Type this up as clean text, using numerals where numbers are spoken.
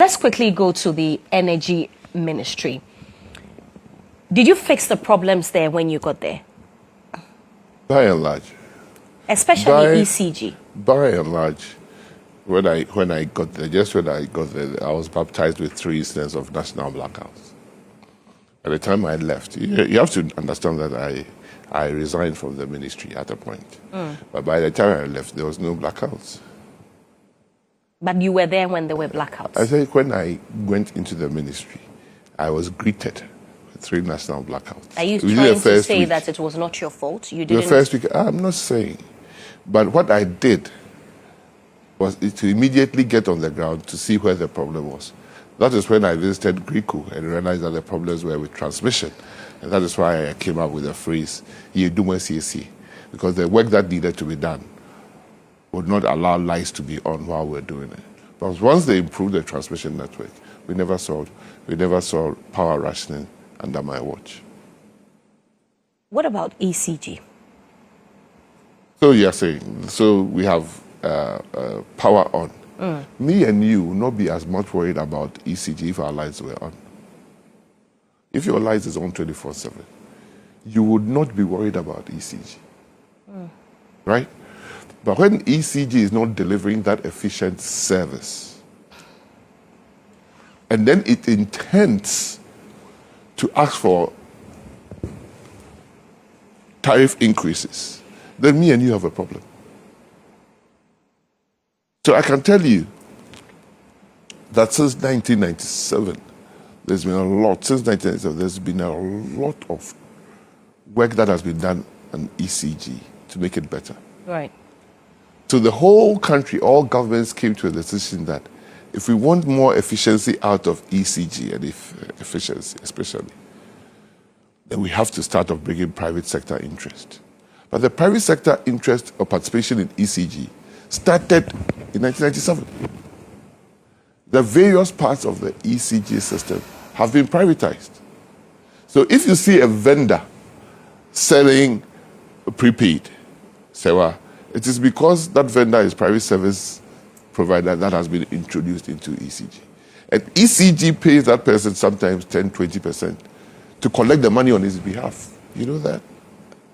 Let's quickly go to the Energy Ministry. Did you fix the problems there when you got there? By and large. Especially ECG. By and large, when I got there, I was baptized with 3 incidents of national blackouts. By the time I left, you have to understand that I resigned from the ministry at a point. But by the time I left, there was no blackouts. But you were there when there were blackouts? I think when I went into the ministry, I was greeted with 3 national blackouts. Are you trying to say that it was not your fault? You didn't? The first week, I'm not saying. But what I did was to immediately get on the ground to see where the problem was. That is when I visited Grico and realized that the problems were with transmission. And that is why I came up with the phrase, because the work that needed to be done would not allow lights to be on while we're doing it. Because once they improved the transmission network, we never saw power rationing under my watch. What about ECG? So you're saying, so we have power on. Me and you will not be as much worried about ECG if our lights were on. If your light is on 24/7, you would not be worried about ECG. Right? But when ECG is not delivering that efficient service, and then it intends to ask for tariff increases, then me and you have a problem. So I can tell you that since 1997, there's been a lot of work that has been done on ECG to make it better. Right. So the whole country, all governments came to a decision that if we want more efficiency out of ECG and efficiency especially, then we have to start off bringing private sector interest. But the private sector interest or participation in ECG started in 1997. The various parts of the ECG system have been privatized. So if you see a vendor selling prepaid, say, well, it is because that vendor is private service provider that has been introduced into ECG. And ECG pays that person sometimes 10, 20% to collect the money on his behalf. You know that?